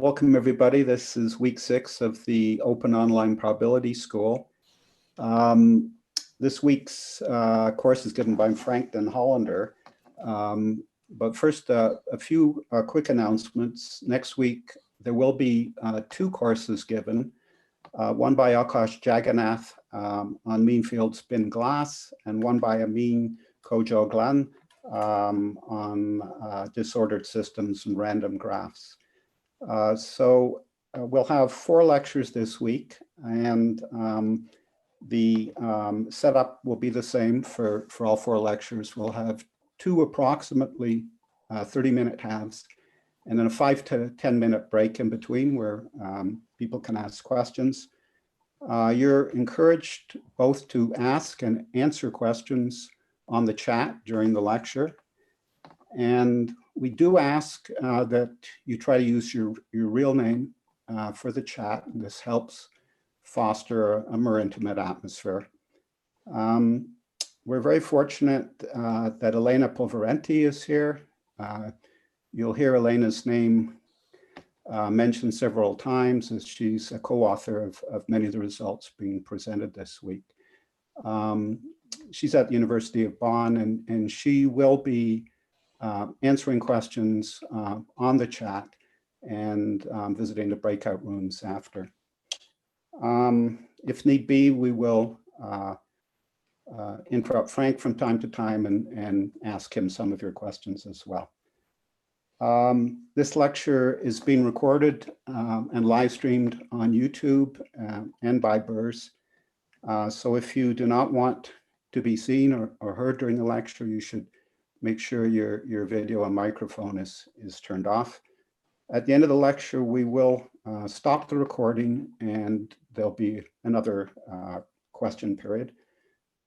Welcome, everybody. This is week 6 of the Open Online Probability School. This week's course is given by Frank and Hollander. But first, a few quick announcements. Next week, there will be 2 courses given, one by Akash Jagannath on Meanfield spin glass, and one by Amin Kojo Glan on disordered systems and random graphs. So we'll have 4 lectures this week, and the setup will be the same for all 4 lectures. We'll have 2 approximately 30-minute halves, and then a 5 to 10-minute break in between where people can ask questions. You're encouraged both to ask and answer questions on the chat during the lecture. And we do ask that you try to use your real name for the chat. And this helps foster a more intimate atmosphere. We're very fortunate that Elena Pulvirenti is here. You'll hear Elena's name mentioned several times, as she's a co-author of many of the results being presented this week. She's at the University of Bonn, and she will be answering questions on the chat and visiting the breakout rooms after. If need be, we will interrupt Frank from time to time and ask him some of your questions as well. This lecture is being recorded and live streamed on YouTube and by BERS. So if you do not want to be seen or heard during the lecture, you should make sure your video and microphone is turned off. At the end of the lecture, we will stop the recording, and there'll be another question period.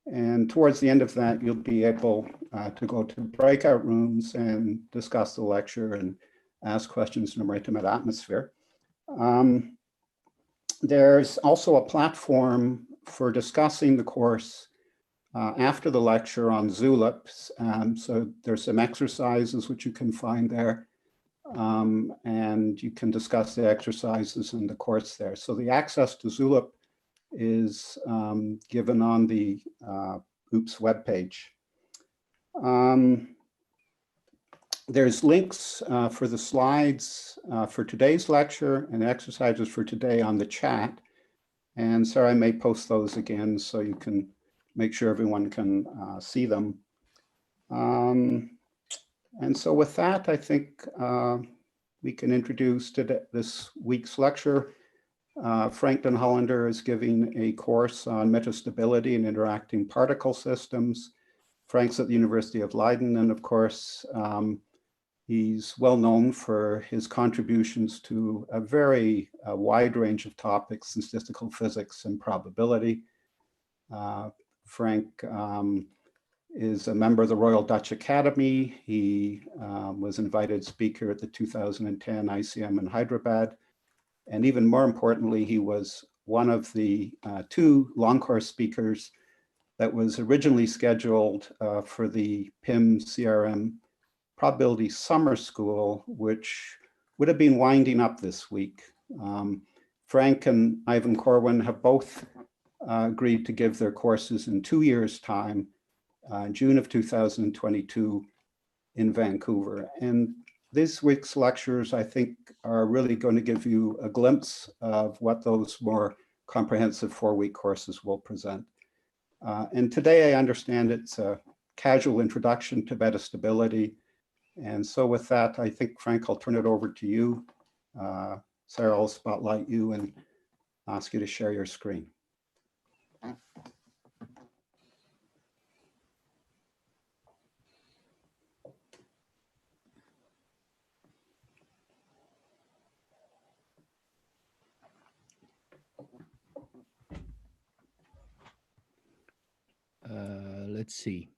And towards the end of that, you'll be able to go to breakout rooms and discuss the lecture and ask questions in a more intimate atmosphere. There's also a platform for discussing the course after the lecture on Zulips. So there's some exercises which you can find there, and you can discuss the exercises in the course there. So the access to Zulip is given on the OOPS webpage. There's links for the slides for today's lecture and exercises for today on the chat. And Sarah, I may post those again so you can make sure everyone can see them. And so with that, I think we can introduce this week's lecture. Frank and Hollander is giving a course on metastability and interacting particle systems. Frank's at the University of Leiden, and of course, he's well known for his contributions to a very wide range of topics in statistical physics and probability. Frank is a member of the Royal Dutch Academy. He was invited speaker at the 2010 ICM in Hyderabad. And even more importantly, he was one of the 2 long course speakers that was originally scheduled for the PIM CRM Probability Summer School, which would have been winding up this week. Frank and Ivan Corwin have both agreed to give their courses in 2 years' time, June of 2022 in Vancouver. And this week's lectures, I think, are really going to give you a glimpse of what those more comprehensive 4-week courses will present. And today, I understand it's a casual introduction to metastability. And so with that, I think, Frank, I'll turn it over to you. Sarah, I'll spotlight you and ask you to share your screen. Let's see.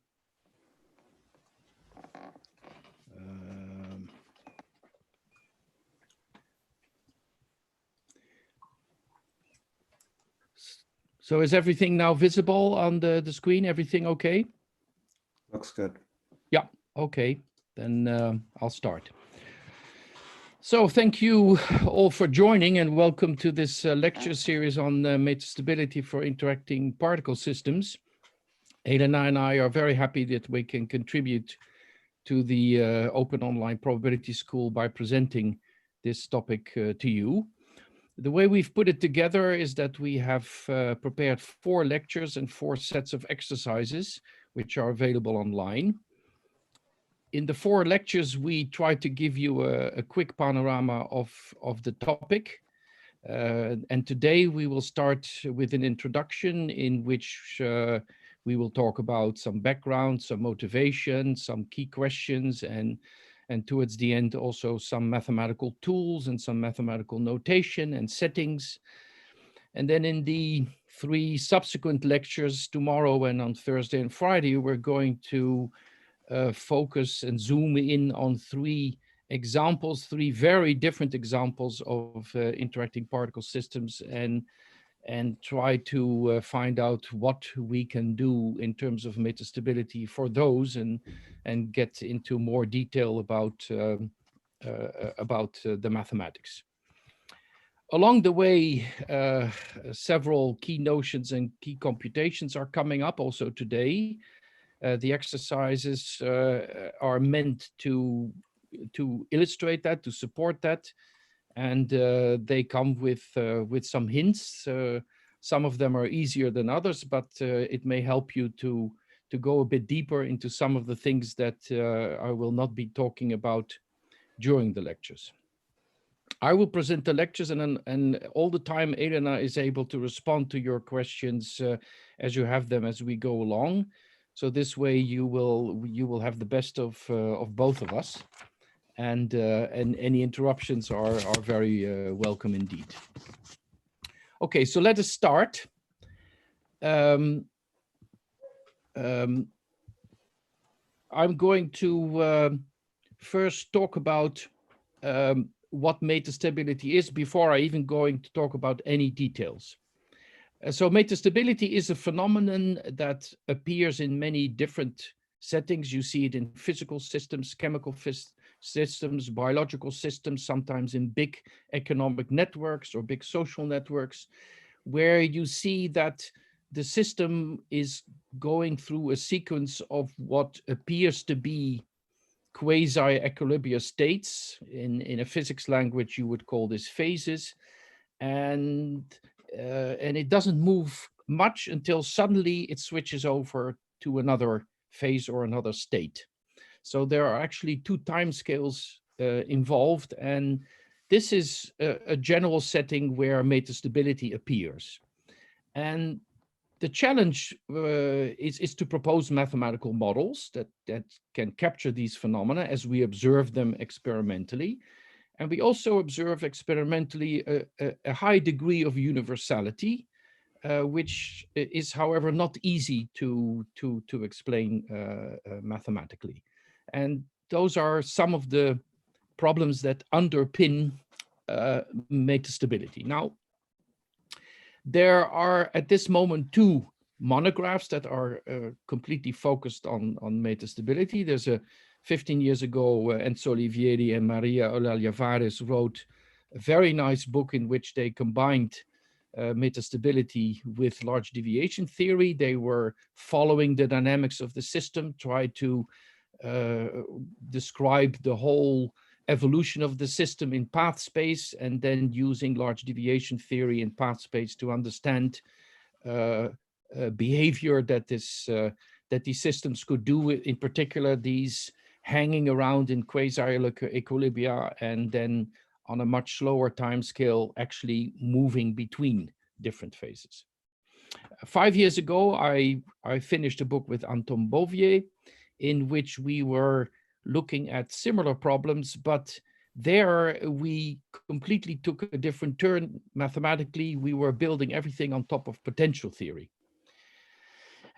So is everything now visible on the screen? Everything okay? Looks good. Yeah, okay. Then I'll start. So thank you all for joining and welcome to this lecture series on metastability for interacting particle systems. Elena and I are very happy that we can contribute to the Open Online Probability School by presenting this topic to you. The way we've put it together is that we have prepared 4 lectures and 4 sets of exercises, which are available online. In the 4 lectures, we try to give you a quick panorama of the topic. And today we will start with an introduction in which we will talk about some background, some motivation, some key questions, and towards the end also some mathematical tools and some mathematical notation and settings. And then in the 3 subsequent lectures, tomorrow and on Thursday and Friday, we're going to focus and zoom in on 3 examples, 3 very different examples of interacting particle systems, and try to find out what we can do in terms of metastability for those, and get into more detail about the mathematics. Along the way, several key notions and key computations are coming up also today. The exercises are meant to illustrate that, to support that, and they come with some hints. Some of them are easier than others, but it may help you to go a bit deeper into some of the things that I will not be talking about during the lectures. I will present the lectures, and all the time Elena is able to respond to your questions as you have them as we go along. So this way you will have the best of both of us, and any interruptions are very welcome indeed. Okay, so let us start. I'm going to first talk about what metastability is before I even going to talk about any details. So metastability is a phenomenon that appears in many different settings. You see it in physical systems, chemical systems, biological systems, sometimes in big economic networks or big social networks, where you see that the system is going through a sequence of what appears to be quasi-equilibrium states. In a physics language, you would call this phases. And it doesn't move much until suddenly it switches over to another phase or another state. So there are actually 2 timescales involved, and this is a general setting where metastability appears. And the challenge is to propose mathematical models that can capture these phenomena as we observe them experimentally. And we also observe experimentally a high degree of universality, which is, however, not easy to explain mathematically. And those are some of the problems that underpin metastability. Now, there are at this moment 2 monographs that are completely focused on metastability. There's a 15 years ago, Enzo Olivieri and Maria Eulalia-Vares wrote a very nice book in which they combined metastability with large deviation theory. They were following the dynamics of the system, tried to describe the whole evolution of the system in path space, and then using large deviation theory in path space to understand behavior that these systems could do, in particular these hanging around in quasi-equilibria, and then on a much slower time scale actually moving between different phases. 5 years ago, I finished a book with Anton Bouvier in which we were looking at similar problems, but there we completely took a different turn. Mathematically, we were building everything on top of potential theory.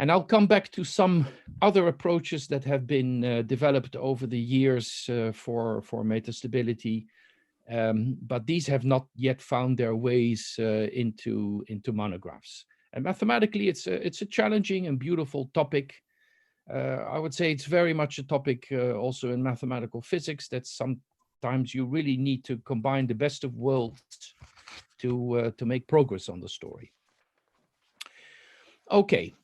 And I'll come back to some other approaches that have been developed over the years for metastability, but these have not yet found their ways into monographs. And mathematically, it's a challenging and beautiful topic. I would say it's very much a topic also in mathematical physics that's sometimes you really need to combine the best of worlds to make progress on the story. Okay.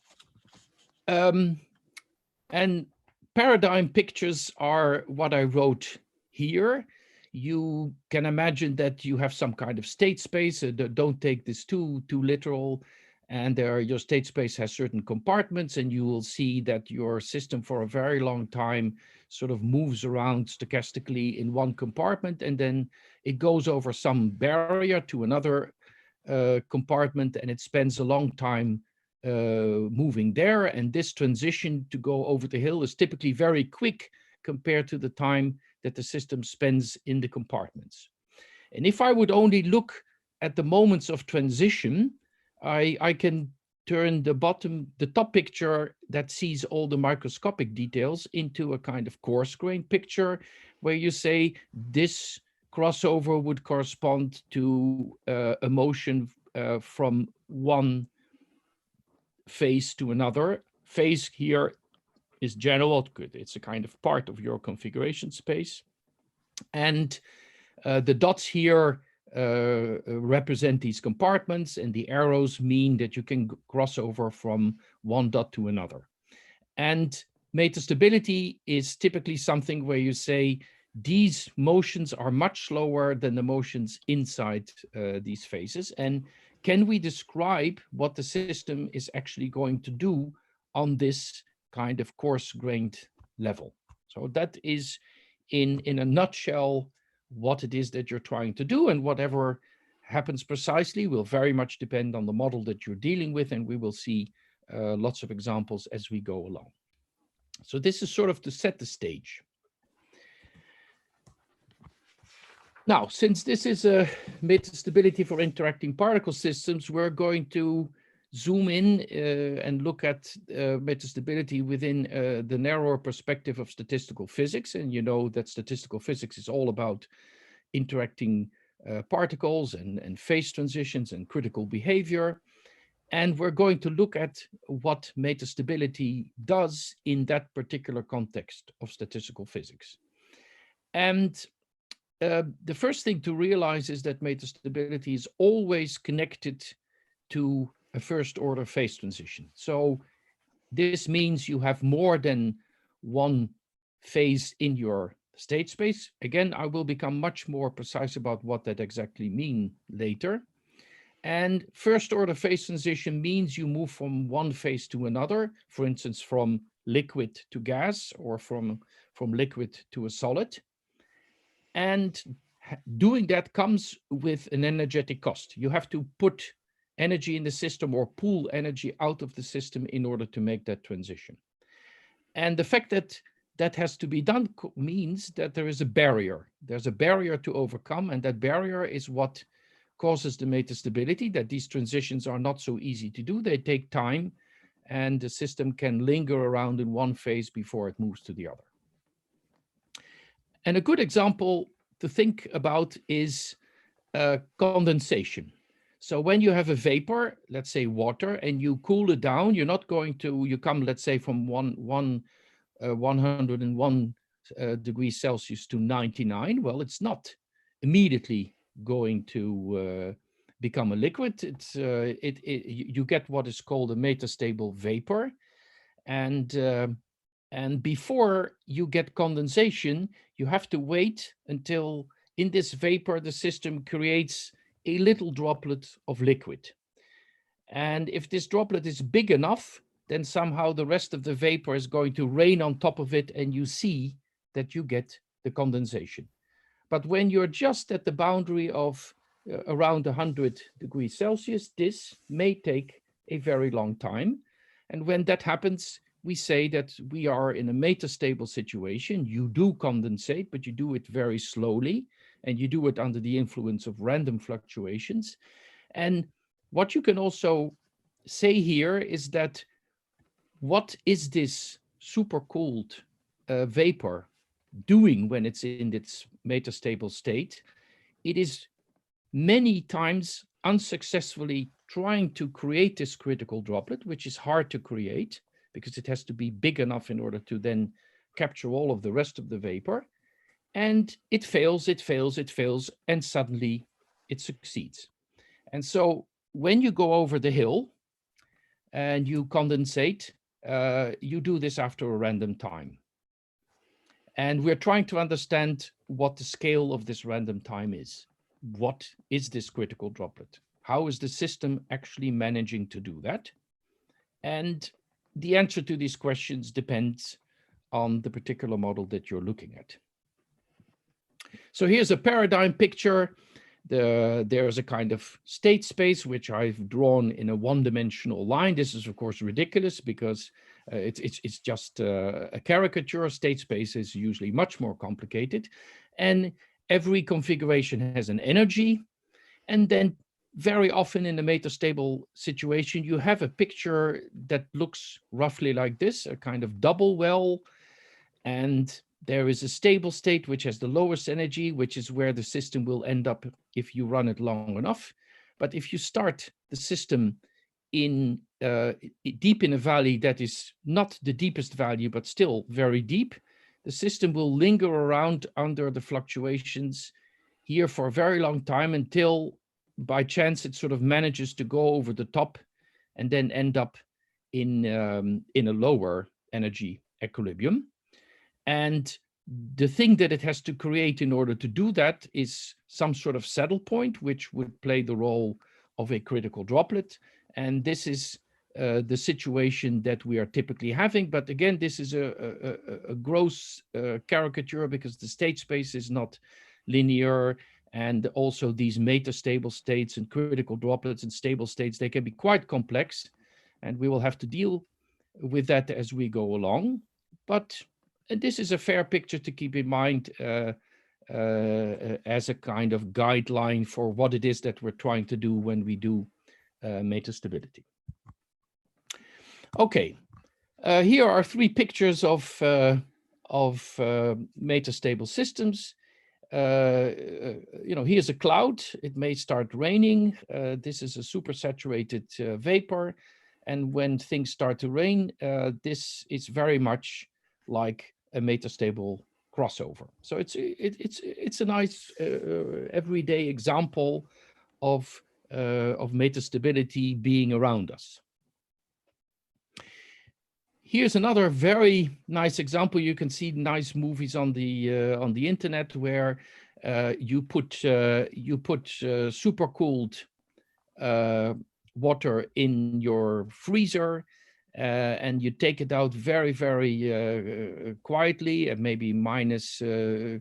And paradigm pictures are what I wrote here. You can imagine that you have some kind of state space. Don't take this too literal. And your state space has certain compartments, and you will see that your system for a very long time sort of moves around stochastically in one compartment, and then it goes over some barrier to another compartment, and it spends a long time moving there. And this transition to go over the hill is typically very quick compared to the time that the system spends in the compartments. And if I would only look at the moments of transition, I can turn the top picture that sees all the microscopic details into a kind of coarse-grained picture where you say this crossover would correspond to a motion from one phase to another. Phase here is general, it's a kind of part of your configuration space. And the dots here represent these compartments, and the arrows mean that you can cross over from one dot to another. And metastability is typically something where you say these motions are much slower than the motions inside these phases. And can we describe what the system is actually going to do on this kind of coarse-grained level? So that is in a nutshell what it is that you're trying to do, and whatever happens precisely will very much depend on the model that you're dealing with, and we will see lots of examples as we go along. So this is sort of to set the stage. Now, since this is a metastability for interacting particle systems, we're going to zoom in and look at metastability within the narrower perspective of statistical physics. And you know that statistical physics is all about interacting particles and phase transitions and critical behavior. And we're going to look at what metastability does in that particular context of statistical physics. And the first thing to realize is that metastability is always connected to a first order phase transition. So this means you have more than one phase in your state space. Again, I will become much more precise about what that exactly means later. And first order phase transition means you move from one phase to another, for instance, from liquid to gas, or from liquid to a solid. And doing that comes with an energetic cost. You have to put energy in the system or pull energy out of the system in order to make that transition. And the fact that that has to be done means that there is a barrier. There's a barrier to overcome, and that barrier is what causes the metastability, that these transitions are not so easy to do. They take time, and the system can linger around in one phase before it moves to the other. And a good example to think about is condensation. So when you have a vapor, let's say water, and you cool it down, you're not going to, you come, let's say, from 101 degrees Celsius to 99. Well, it's not immediately going to become a liquid. You get what is called a metastable vapor. And before you get condensation, you have to wait until in this vapor, the system creates a little droplet of liquid. And if this droplet is big enough, then somehow the rest of the vapor is going to rain on top of it, and you see that you get the condensation. But when you're just at the boundary of around 100 degrees Celsius, this may take a very long time. And when that happens, we say that we are in a metastable situation. You do condensate, but you do it very slowly, and you do it under the influence of random fluctuations. And what you can also say here is that what is this supercooled vapor doing when it's in its metastable state? It is many times unsuccessfully trying to create this critical droplet, which is hard to create because it has to be big enough in order to then capture all of the rest of the vapor. and it fails, and suddenly it succeeds. And so when you go over the hill and you condensate, you do this after a random time. And we're trying to understand what the scale of this random time is. What is this critical droplet? How is the system actually managing to do that? And the answer to these questions depends on the particular model that you're looking at. So here's a paradigm picture. There's a kind of state space, which I've drawn in a one-dimensional line. This is, of course, ridiculous because it's just a caricature. State space is usually much more complicated. And every configuration has an energy. And then very often in a metastable situation, you have a picture that looks roughly like this, a kind of double well. And there is a stable state, which has the lowest energy, which is where the system will end up if you run it long enough. But if you start the system in deep in a valley that is not the deepest value, but still very deep, the system will linger around under the fluctuations here for a very long time until by chance it sort of manages to go over the top and then end up in a lower energy equilibrium. And the thing that it has to create in order to do that is some sort of saddle point, which would play the role of a critical droplet. And this is the situation that we are typically having. But again, this is a gross caricature because the state space is not linear. And also these metastable states and critical droplets and stable states, they can be quite complex. And we will have to deal with that as we go along. But this is a fair picture to keep in mind as a kind of guideline for what it is that we're trying to do when we do metastability. Okay, here are three pictures of metastable systems. Here's a cloud. It may start raining. This is a supersaturated vapor. And when things start to rain, this is very much like a metastable crossover. So it's a nice everyday example of metastability being around us. Here's another very nice example. You can see nice movies on the internet where you put supercooled water in your freezer and you take it out very, very quietly at maybe -3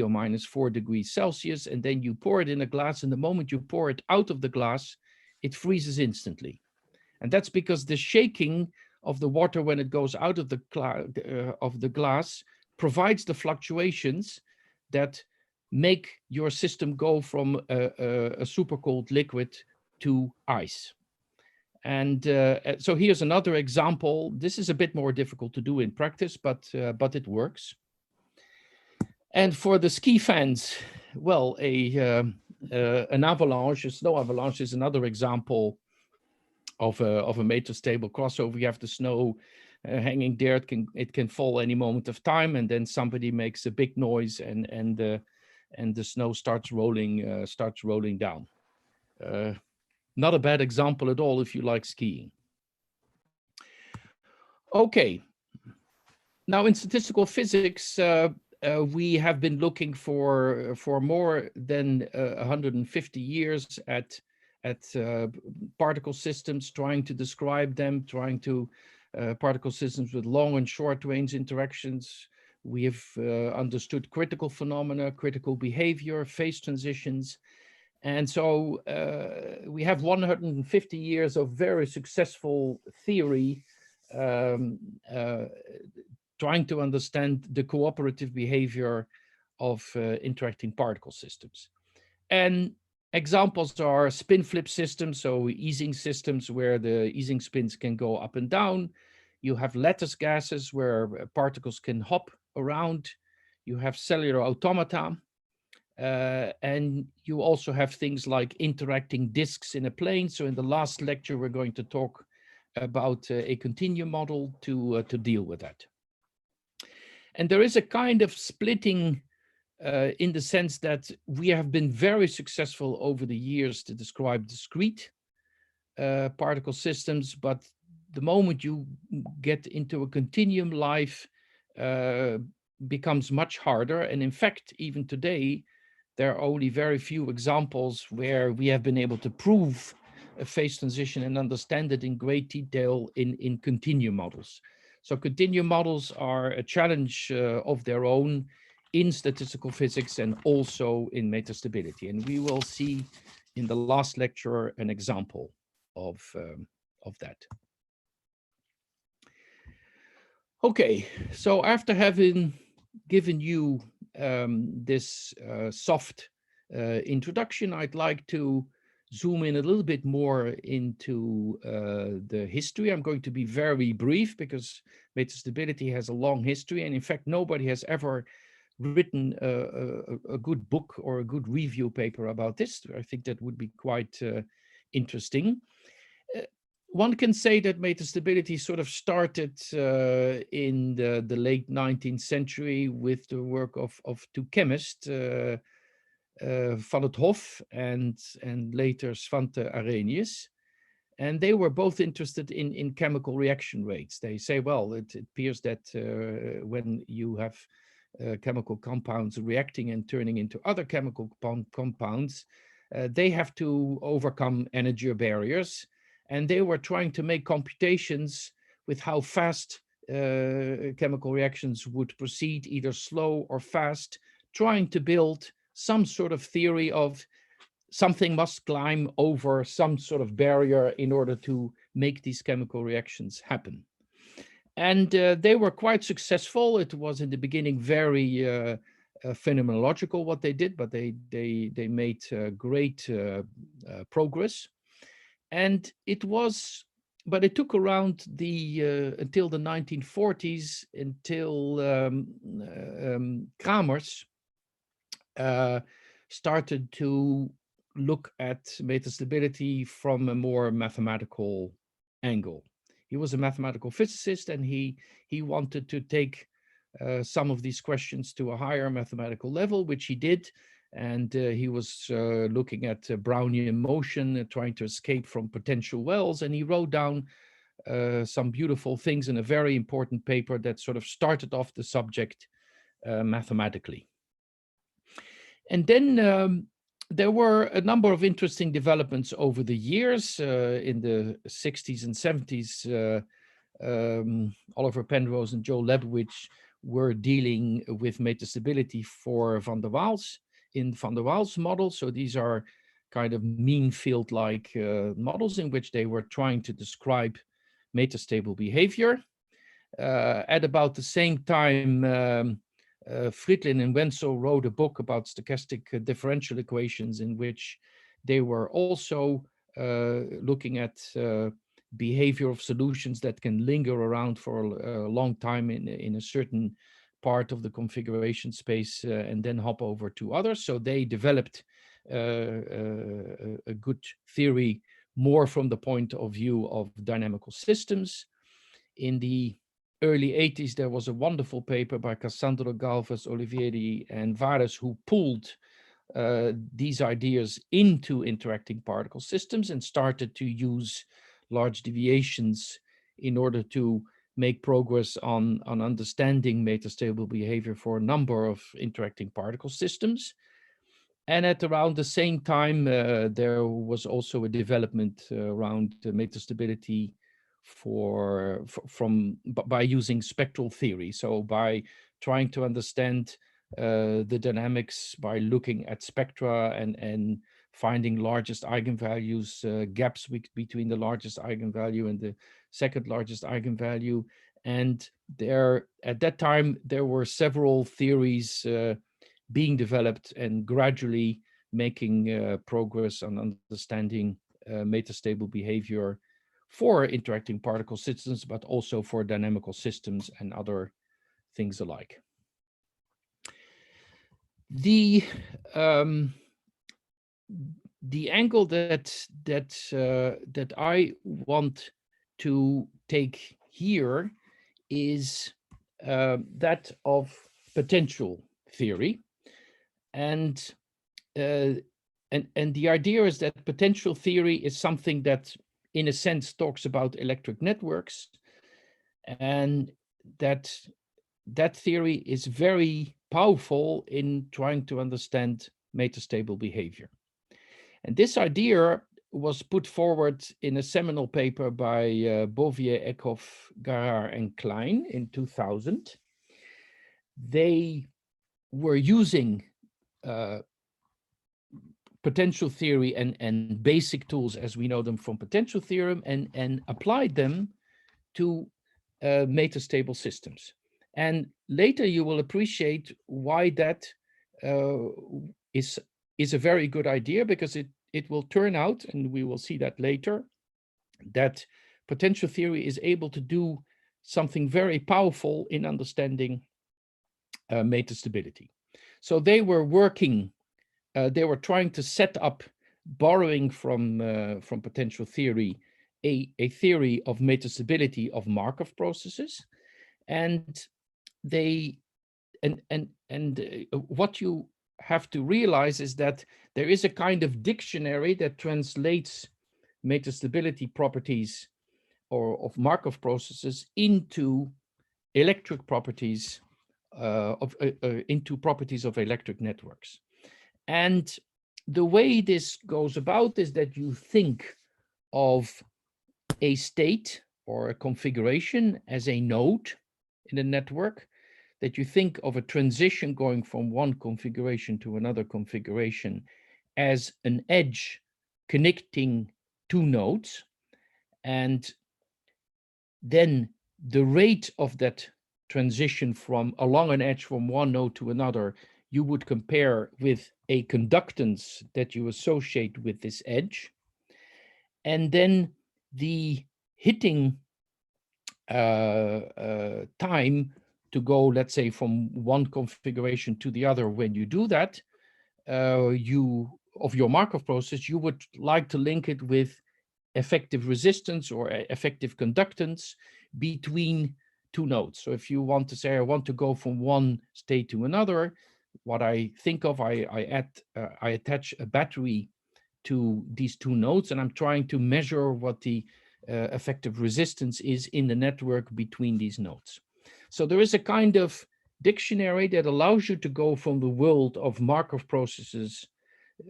or -4 degrees Celsius, and then you pour it in a glass, and the moment you pour it out of the glass, it freezes instantly. And that's because the shaking of the water when it goes out of the glass provides the fluctuations that make your system go from a supercooled liquid to ice. And so here's another example. This is a bit more difficult to do in practice, but it works. And for the ski fans, well, an avalanche, a snow avalanche, is another example of a metastable crossover. You have the snow hanging there. It can fall any moment of time, and then somebody makes a big noise, and the snow starts rolling down. Not a bad example at all if you like skiing. Okay. Now in statistical physics, we have been looking for more than 150 years at particle systems, trying to describe them, particle systems with long and short range interactions. We have understood critical phenomena, critical behavior, phase transitions. And so we have 150 years of very successful theory trying to understand the cooperative behavior of interacting particle systems. And examples are spin flip systems, so easing systems where the easing spins can go up and down. You have lattice gases where particles can hop around. You have cellular automata. And you also have things like interacting disks in a plane. So in the last lecture, we're going to talk about a continuum model to deal with that. And there is a kind of splitting in the sense that we have been very successful over the years to describe discrete particle systems, but the moment you get into a continuum, life becomes much harder. And in fact, even today, there are only very few examples where we have been able to prove a phase transition and understand it in great detail in continuum models. So continuum models are a challenge of their own in statistical physics and also in metastability. And we will see in the last lecture an example of that. Okay, so after having given you this soft introduction, I'd like to zoom in a little bit more into the history. I'm going to be very brief because metastability has a long history, and in fact, nobody has ever written a good book or a good review paper about this. I think that would be quite interesting. One can say that metastability sort of started in the late 19th century with the work of two chemists, Van het Hoff and later Svante Arrhenius. And they were both interested in chemical reaction rates. They say, well, it appears that when you have chemical compounds reacting and turning into other chemical compounds, they have to overcome energy barriers. And they were trying to make computations with how fast chemical reactions would proceed, either slow or fast, trying to build some sort of theory of something must climb over some sort of barrier in order to make these chemical reactions happen. And they were quite successful. It was in the beginning very phenomenological what they did, but they made great progress. And it took around until the 1940s until Kramers started to look at metastability from a more mathematical angle. He was a mathematical physicist, and he wanted to take some of these questions to a higher mathematical level, which he did. And he was looking at Brownian motion, trying to escape from potential wells. And he wrote down some beautiful things in a very important paper that sort of started off the subject mathematically. And then there were a number of interesting developments over the years. In the 60s and 70s, Oliver Penrose and Joe Lebowitz were dealing with metastability for van der Waals in van der Waals model. So these are kind of Meanfield-like models in which they were trying to describe metastable behavior. At about the same time, Friedlin and Wenzel wrote a book about stochastic differential equations in which they were also looking at behavior of solutions that can linger around for a long time in a certain part of the configuration space and then hop over to others. So they developed a good theory more from the point of view of dynamical systems. In the early 80s, there was a wonderful paper by Cassandro Galvez, Olivieri, and Vares who pulled these ideas into interacting particle systems and started to use large deviations in order to make progress on understanding metastable behavior for a number of interacting particle systems. And at around the same time, there was also a development around metastability by using spectral theory. So by trying to understand the dynamics by looking at spectra and finding largest eigenvalues, gaps between the largest eigenvalue and the second largest eigenvalue. And at that time, there were several theories being developed and gradually making progress on understanding metastable behavior for interacting particle systems, but also for dynamical systems and other things alike. The angle that I want to take here is that of potential theory. And the idea is that potential theory is something that, in a sense, talks about electric networks, and that theory is very powerful in trying to understand metastable behavior. And this idea was put forward in a seminal paper by Bouvier, Eckhoff, Garard, and Klein in 2000. They were using potential theory and basic tools as we know them from potential theorem and applied them to metastable systems. And later you will appreciate why that is a very good idea, because it will turn out, and we will see that later, that potential theory is able to do something very powerful in understanding metastability. So they were working, they were trying to set up, borrowing from potential theory, a theory of metastability of Markov processes. And what you have to realize is that there is a kind of dictionary that translates metastability properties of Markov processes into electric properties into properties of electric networks. And the way this goes about is that you think of a state or a configuration as a node in a network, that you think of a transition going from one configuration to another configuration as an edge connecting two nodes, and then the rate of that transition from along an edge from one node to another, you would compare with a conductance that you associate with this edge. And then the hitting time to go, let's say, from one configuration to the other. When you do that, of your Markov process, you would like to link it with effective resistance or effective conductance between two nodes. So if you want to say, I want to go from one state to another, what I think of, I attach a battery to these two nodes, and I'm trying to measure what the effective resistance is in the network between these nodes. So there is a kind of dictionary that allows you to go from the world of Markov processes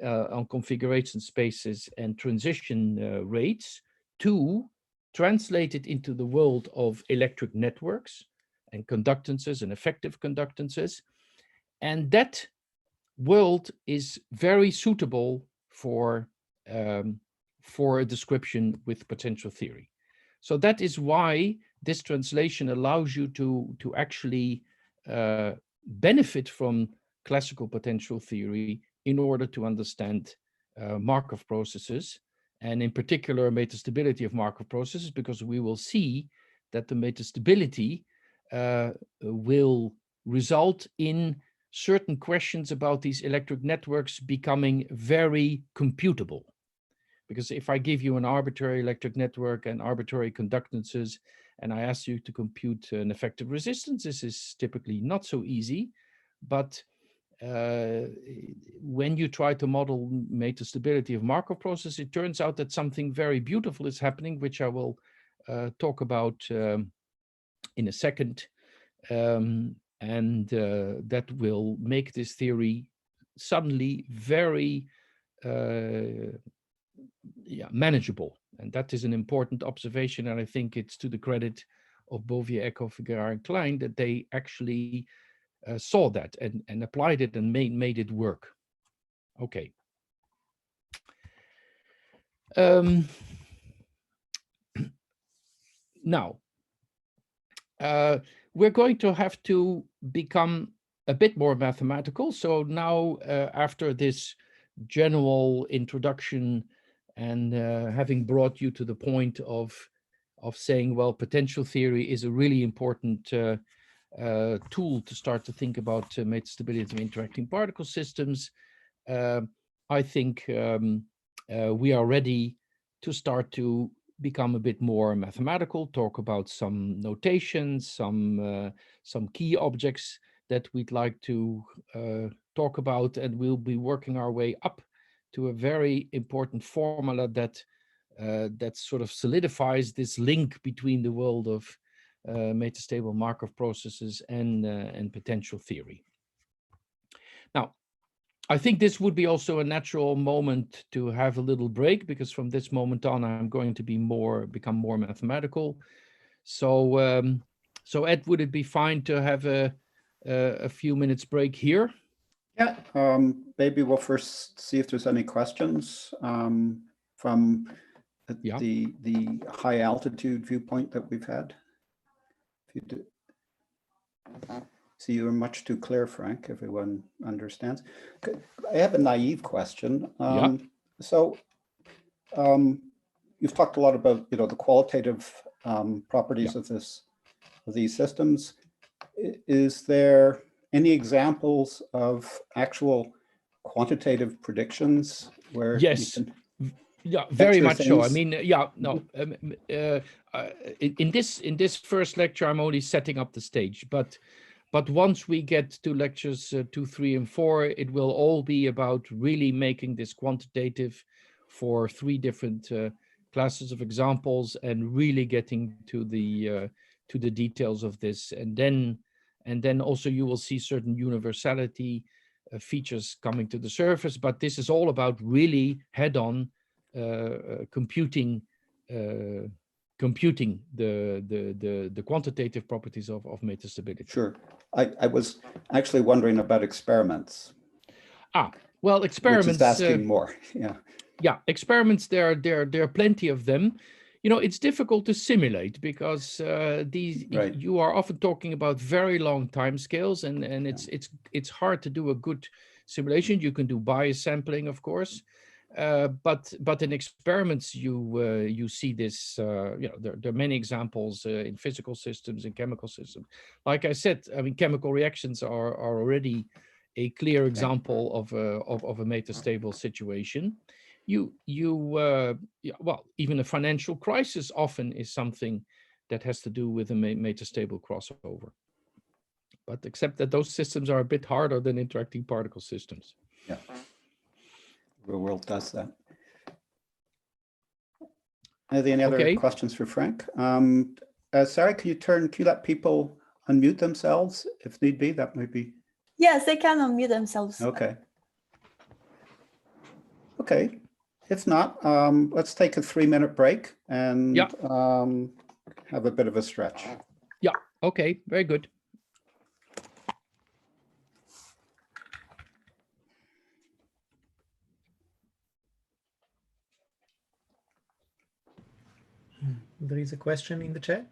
on configuration spaces and transition rates to translate it into the world of electric networks and conductances and effective conductances. And that world is very suitable for a description with potential theory. So that is why this translation allows you to actually benefit from classical potential theory in order to understand Markov processes, and in particular metastability of Markov processes, because we will see that the metastability will result in certain questions about these electric networks becoming very computable. Because if I give you an arbitrary electric network and arbitrary conductances, and I ask you to compute an effective resistance, this is typically not so easy. But when you try to model metastability of Markov process, it turns out that something very beautiful is happening, which I will talk about in a second. And that will make this theory suddenly very manageable. And that is an important observation. And I think it's to the credit of Bouvier, Eckhoff, Garard, and Klein that they actually saw that and applied it and made it work. Okay. Now, we're going to have to become a bit more mathematical. So now, after this general introduction and having brought you to the point of saying, well, potential theory is a really important tool to start to think about metastability of interacting particle systems, I think we are ready to start to become a bit more mathematical, talk about some notations, some key objects that we'd like to talk about, and we'll be working our way up to a very important formula that that sort of solidifies this link between the world of metastable Markov processes and potential theory. Now, I think this would be also a natural moment to have a little break, because from this moment on, I'm going to become more mathematical. So, so Ed, would it be fine to have a few minutes break here? Yeah, maybe we'll first see if there's any questions from the high altitude viewpoint that we've had. If you do. See, you're much too clear, Frank. Everyone understands. I have a naive question. So you've talked a lot about, you know, the qualitative properties of these systems. Is there any examples of actual quantitative predictions where yes. you can Yeah, very much so. I things? mean, yeah, no. In this first lecture, I'm only setting up the stage, but once we get to lectures 2, 3, and 4, it will all be about really making this quantitative for 3 different classes of examples, and really getting to the details of this, and then also you will see certain universality features coming to the surface. But this is all about really head-on computing the quantitative properties of metastability. Sure. I was actually wondering about experiments. Well, experiments. Which is asking more. Yeah, experiments. There are plenty of them. You know, it's difficult to simulate, because you are often talking about very long time scales, and it's hard to do a good simulation. You can do bias sampling, of course. But in experiments, you see this. You know, there are many examples in physical systems and chemical systems. Like I said, I mean, chemical reactions are already a clear example of a metastable situation. Well, even a financial crisis often is something that has to do with a metastable crossover. But except that those systems are a bit harder than interacting particle systems. Yeah. The world does that. Are there any other questions for Frank? Sarah, can you let people unmute themselves if need be? That might be. Yes, they can unmute themselves. Okay. Okay. If not, let's take a 3-minute break and have a bit of a stretch. Yeah. Okay. Very good. There is a question in the chat.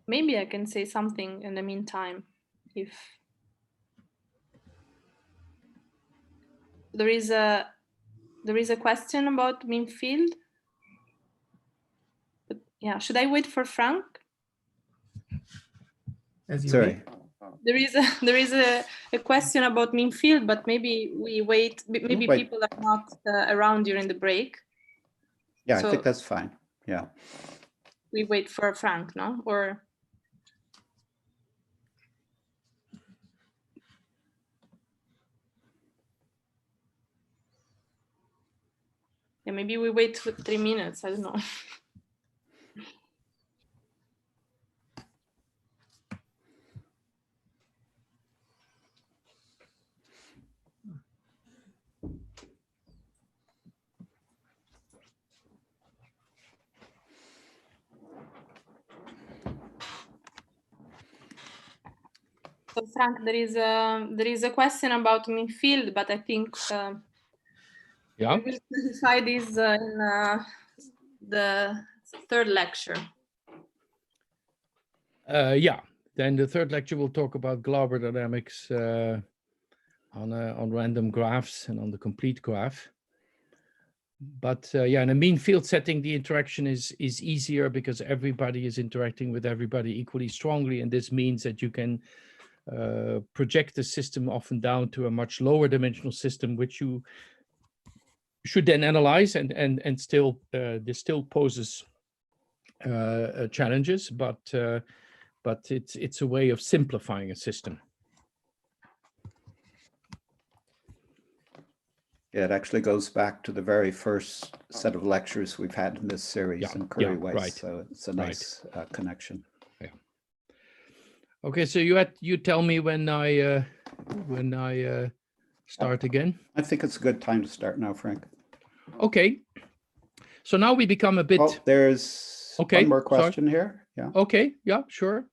Maybe I can say something in the meantime. If there is a question about Meanfield. But yeah, should I wait for Frank? As you Sorry. There is a question about Meanfield, but maybe we wait. Maybe people are not around during the break. Yeah, so I think that's fine. Yeah. We wait for Frank, no? Or yeah, maybe we wait for 3 minutes. I don't know. So Frank, there is a question about Meanfield, but I think we will specify this in the 3rd lecture. Yeah. Then the 3rd lecture will talk about Glauber dynamics on random graphs and on the complete graph. But yeah, in a mean field setting, the interaction is easier because everybody is interacting with everybody equally strongly, and this means that you can project the system often down to a much lower dimensional system, which you should then analyze, and still this still poses challenges, but it's a way of simplifying a system. Yeah, it actually goes back to the very first set of lectures we've had in this series in Curry Weiss, right. so it's a nice connection. Yeah. Okay, so you tell me when I start again. I think it's a good time to start now, Frank. Okay. So now we become a bit. Oh, there's one more question here. Yeah. Okay. Yeah. Sure.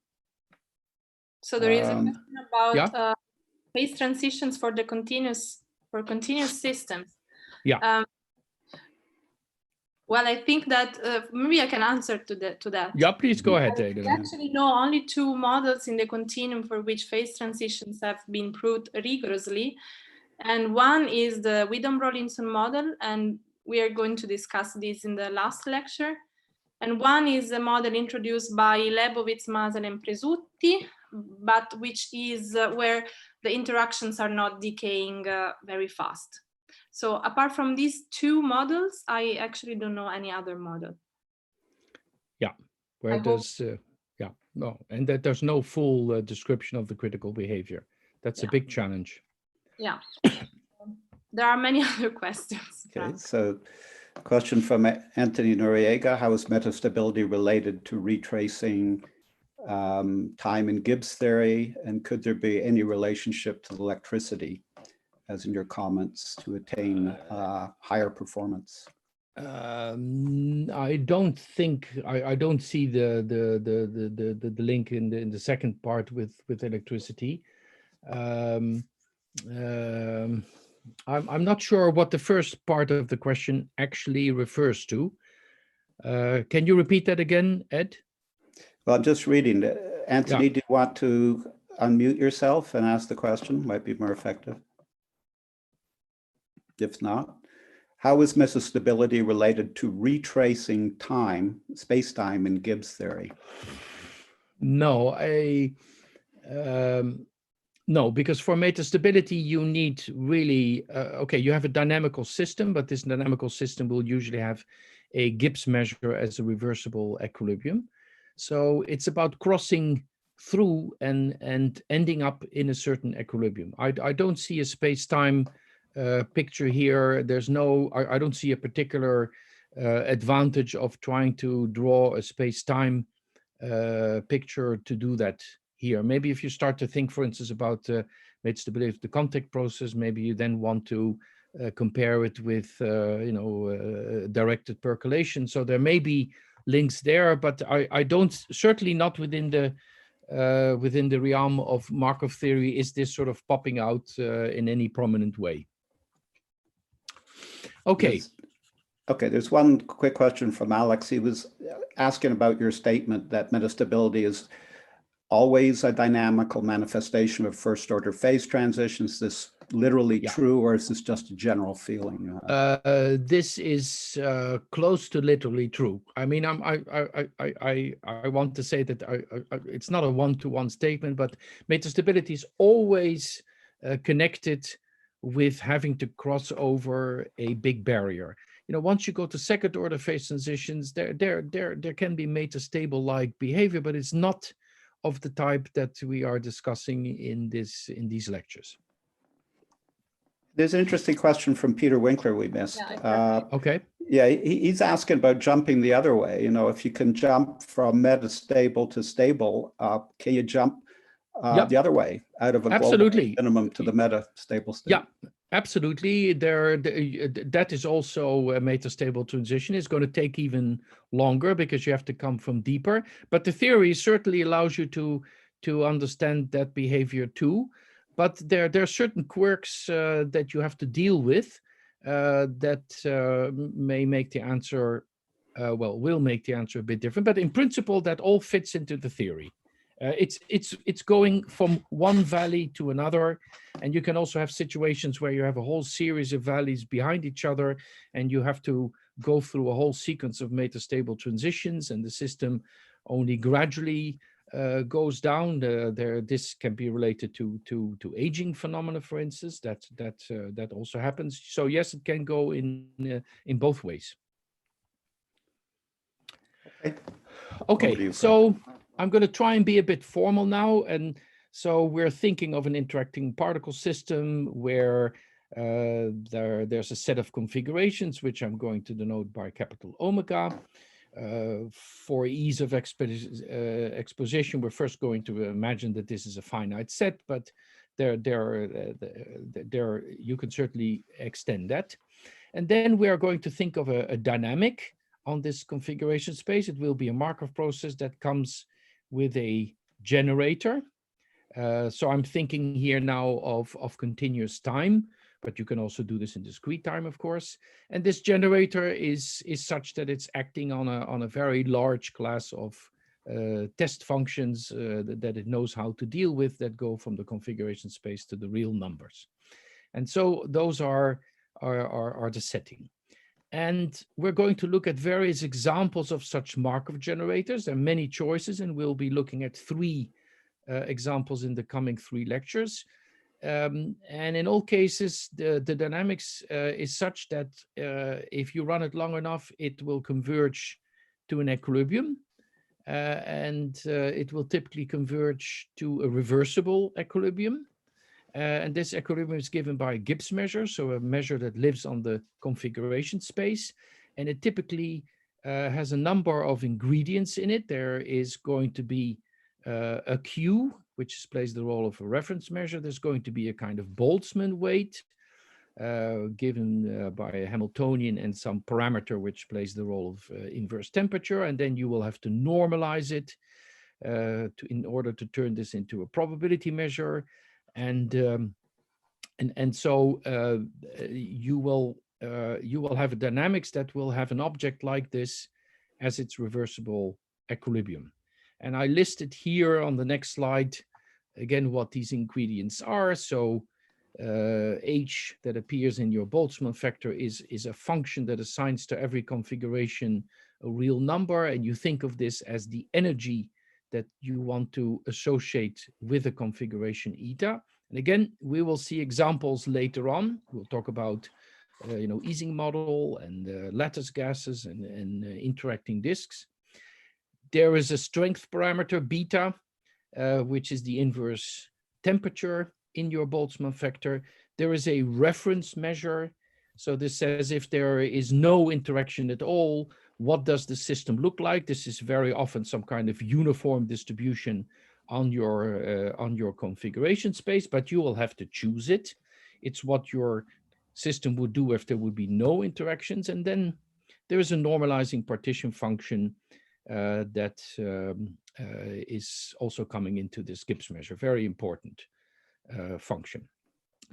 So there is a question about phase transitions for the continuous systems. Yeah. Well, I think that maybe I can answer to that. Yeah, please go ahead, I actually know only 2 models in the continuum for which phase transitions have been proved rigorously. And one is the Widom-Rawlinson model, and we are going to discuss this in the last lecture. And one is a model introduced by Lebowitz, Masel, and Presutti, but which is where the interactions are not decaying very fast. So apart from these 2 models, I actually don't know any other model. Yeah, where there's no, and that there's no full description of the critical behavior. That's a big challenge. Yeah, there are many other questions. Okay, so question from Anthony Noriega: how is metastability related to retracing time in Gibbs theory, and could there be any relationship to electricity, as in your comments, to attain higher performance? I don't think I don't see the link in the second part with electricity. I'm not sure what the first part of the question actually refers to. Can you repeat that again, Ed? Well, I'm just reading. Anthony, do you want to unmute yourself and ask the question? Might be more effective. If not, how is metastability related to retracing time, space-time in Gibbs theory? No, no, because for metastability, you need really, okay, you have a dynamical system, but this dynamical system will usually have a Gibbs measure as a reversible equilibrium. So it's about crossing through and ending up in a certain equilibrium. I don't see a space-time picture here. There's no, I don't see a particular advantage of trying to draw a space-time picture to do that here. Maybe if you start to think, for instance, about metastability of the contact process, maybe you then want to compare it with, directed percolation. So there may be links there, but I don't, certainly not within the realm of Markov theory is this sort of popping out in any prominent way. Okay. Okay, there's one quick question from Alex. He was asking about your statement that metastability is always a dynamical manifestation of first order phase transitions. Is this literally true, or is this just a general feeling? This is close to literally true. I mean, I want to say that it's not a one-to-one statement, but metastability is always connected with having to cross over a big barrier. You know, once you go to second order phase transitions, there can be metastable-like behavior, but it's not of the type that we are discussing in these lectures. There's an interesting question from Peter Winkler we missed. Okay. Yeah, he's asking about jumping the other way. You know, if you can jump from metastable to stable, can you jump the other way out of a global minimum to the metastable state? Yeah, absolutely. That is also a metastable transition. It's going to take even longer because you have to come from deeper. But the theory certainly allows you to understand that behavior too. But there are certain quirks that you have to deal with that may make the answer, will make the answer a bit different. But in principle, that all fits into the theory. It's going from one valley to another, and you can also have situations where you have a whole series of valleys behind each other, and you have to go through a whole sequence of metastable transitions, and the system only gradually goes down. This can be related to aging phenomena, for instance. That also happens. So yes, it can go in both ways. Okay, so I'm going to try and be a bit formal now. And so we're thinking of an interacting particle system where there's a set of configurations, which I'm going to denote by capital omega. For ease of exposition, we're first going to imagine that this is a finite set, but you can certainly extend that. And then we are going to think of a dynamic on this configuration space. It will be a Markov process that comes with a generator. So I'm thinking here now of continuous time, but you can also do this in discrete time, of course. And this generator is such that it's acting on a very large class of test functions that it knows how to deal with, that go from the configuration space to the real numbers. And so those are the setting. And we're going to look at various examples of such Markov generators. There are many choices, and we'll be looking at 3 examples in the coming 3 lectures. And in all cases, the dynamics is such that if you run it long enough, it will converge to an equilibrium. And it will typically converge to a reversible equilibrium. And this equilibrium is given by a Gibbs measure, so a measure that lives on the configuration space. And it typically has a number of ingredients in it. There is going to be a Q, which plays the role of a reference measure. There's going to be a kind of Boltzmann weight given by a Hamiltonian and some parameter which plays the role of inverse temperature. And then you will have to normalize it in order to turn this into a probability measure. And so you will have a dynamics that will have an object like this as its reversible equilibrium. And I listed here on the next slide again what these ingredients are. So H that appears in your Boltzmann factor is a function that assigns to every configuration a real number, and you think of this as the energy that you want to associate with a configuration eta. And again, we will see examples later on. We'll talk about Ising model and lattice gases and interacting disks. There is a strength parameter beta, which is the inverse temperature in your Boltzmann factor. There is a reference measure. So this says if there is no interaction at all, what does the system look like? This is very often some kind of uniform distribution on your configuration space, but you will have to choose it. It's what your system would do if there would be no interactions. And then there is a normalizing partition function that is also coming into this Gibbs measure, very important function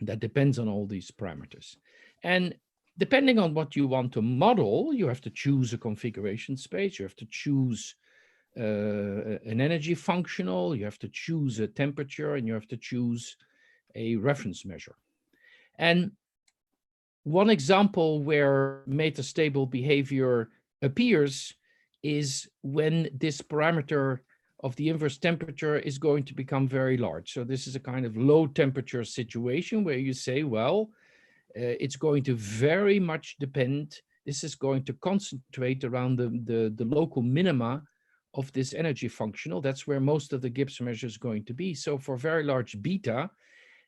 that depends on all these parameters. And depending on what you want to model, you have to choose a configuration space, you have to choose an energy functional, you have to choose a temperature, and you have to choose a reference measure. And one example where metastable behavior appears is when this parameter of the inverse temperature is going to become very large. So this is a kind of low temperature situation where you say, well, it's going to very much depend, this is going to concentrate around the local minima of this energy functional. That's where most of the Gibbs measure is going to be. So for very large beta,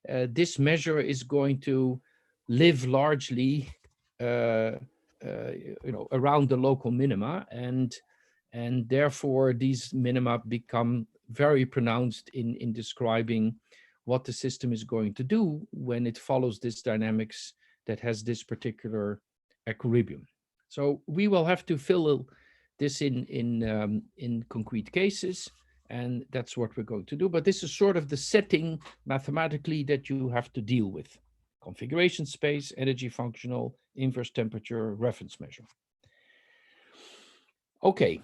this measure is going to live largely around the local minima, and therefore these minima become very pronounced in describing what the system is going to do when it follows this dynamics that has this particular equilibrium. So we will have to fill this in concrete cases, and that's what we're going to do. But this is sort of the setting mathematically that you have to deal with: configuration space, energy functional, inverse temperature, reference measure. Okay.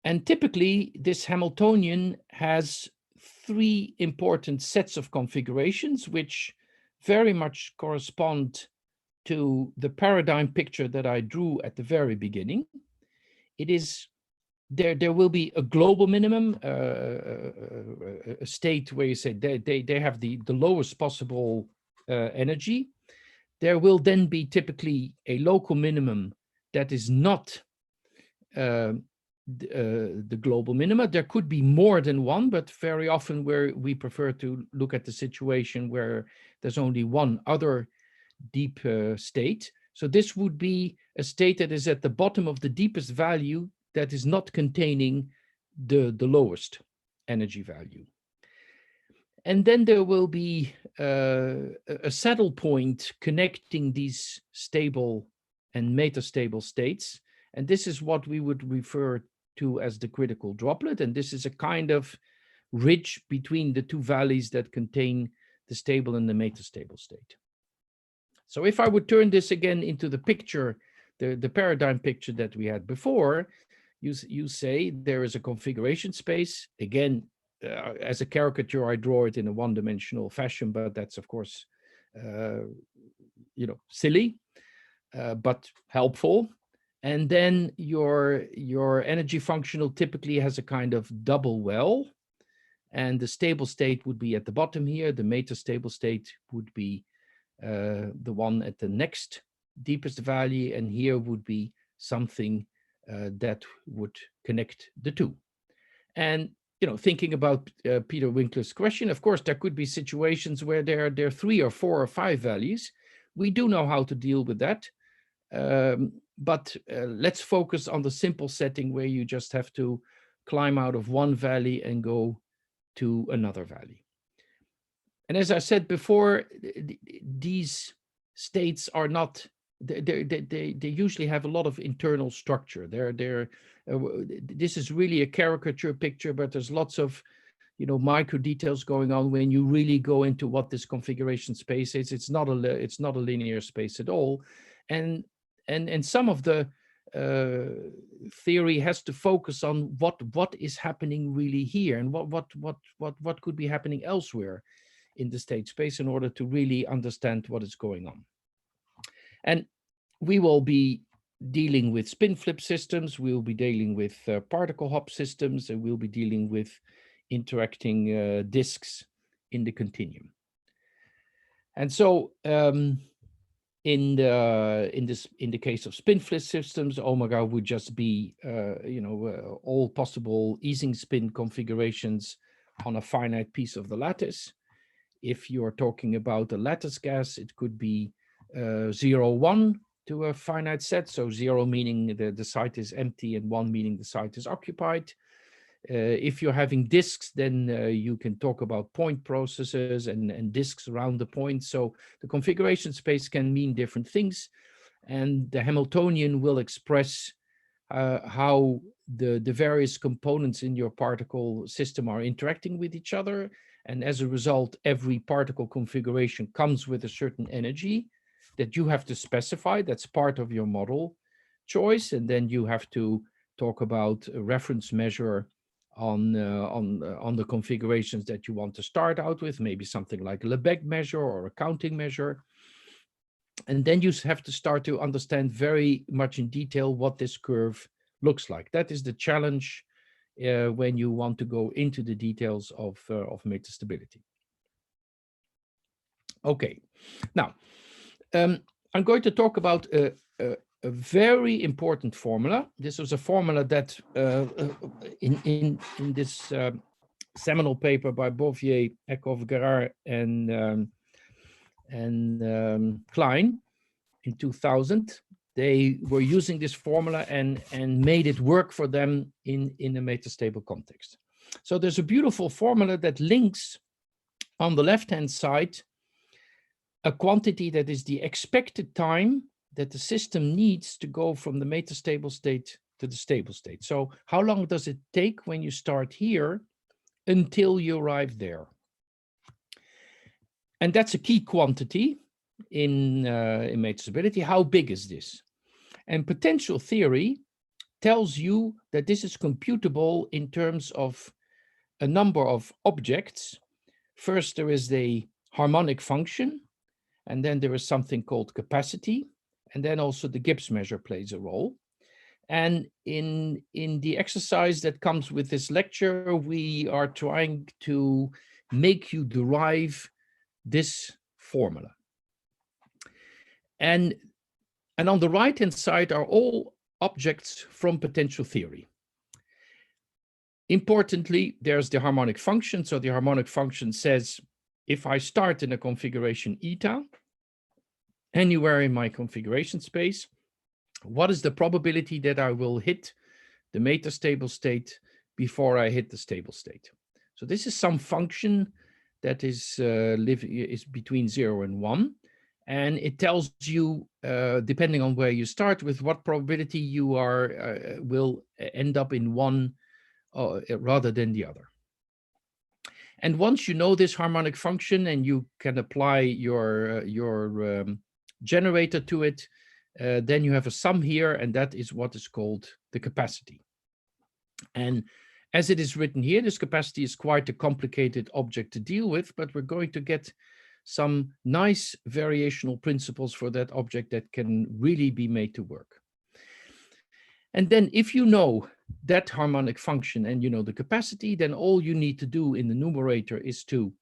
And typically, this Hamiltonian has three important sets of configurations, which very much correspond to the paradigm picture that I drew at the very beginning. It is there will be a global minimum, a state where you say they have the lowest possible energy. There will then be typically a local minimum that is not the global minima. There could be more than one, but very often we prefer to look at the situation where there's only one other deep state. So this would be a state that is at the bottom of the deepest value that is not containing the lowest energy value. And then there will be a saddle point connecting these stable and metastable states. And this is what we would refer to as the critical droplet. And this is a kind of ridge between the two valleys that contain the stable and the metastable state. So if I would turn this again into the picture, the paradigm picture that we had before, you say there is a configuration space. Again, as a caricature, I draw it in a one-dimensional fashion, but that's of course, silly, but helpful. And then your energy functional typically has a kind of double well, and the stable state would be at the bottom here. The metastable state would be the one at the next deepest value, and here would be something that would connect the two. And thinking about Peter Winkler's question, of course, there could be situations where there are 3 or 4 or 5 values. We do know how to deal with that. But let's focus on the simple setting where you just have to climb out of one valley and go to another valley. And as I said before, these states are not, they usually have a lot of internal structure. This is really a caricature picture, but there's lots of micro details going on when you really go into what this configuration space is. It's not a linear space at all. And some of the theory has to focus on what is happening really here, and what could be happening elsewhere in the state space in order to really understand what is going on. And we will be dealing with spin flip systems, we'll be dealing with particle hop systems, and we'll be dealing with interacting disks in the continuum. And so in the case of spin flip systems, omega would just be all possible Ising spin configurations on a finite piece of the lattice. If you're talking about a lattice gas, it could be 0, 1 to a finite set. So 0 meaning the site is empty and 1 meaning the site is occupied. If you're having disks, then you can talk about point processes and disks around the point. So the configuration space can mean different things. And the Hamiltonian will express how the various components in your particle system are interacting with each other. And as a result, every particle configuration comes with a certain energy that you have to specify. That's part of your model choice. And then you have to talk about a reference measure on the configurations that you want to start out with, maybe something like a Lebesgue measure or a counting measure. And then you have to start to understand very much in detail what this curve looks like. That is the challenge when you want to go into the details of metastability. Okay, now I'm going to talk about a very important formula. This was a formula that in this seminal paper by Bouvier, Eckhoff, Gerard, and Klein in 2000, they were using this formula and made it work for them in a metastable context. So there's a beautiful formula that links on the left-hand side a quantity that is the expected time that the system needs to go from the metastable state to the stable state. So how long does it take when you start here until you arrive there? And that's a key quantity in metastability. How big is this? And potential theory tells you that this is computable in terms of a number of objects. First, there is the harmonic function, and then there is something called capacity, and then also the Gibbs measure plays a role. And in the exercise that comes with this lecture, we are trying to make you derive this formula. And on the right-hand side are all objects from potential theory. Importantly, there's the harmonic function. So the harmonic function says, if I start in a configuration eta, anywhere in my configuration space, what is the probability that I will hit the metastable state before I hit the stable state? So this is some function that is between 0 and 1. And it tells you, depending on where you start, with what probability you will end up in one rather than the other. And once you know this harmonic function and you can apply your generator to it, then you have a sum here, and that is what is called the capacity. And as it is written here, this capacity is quite a complicated object to deal with, but we're going to get some nice variational principles for that object that can really be made to work. And then if you know that harmonic function and you know the capacity, then all you need to do in the numerator is to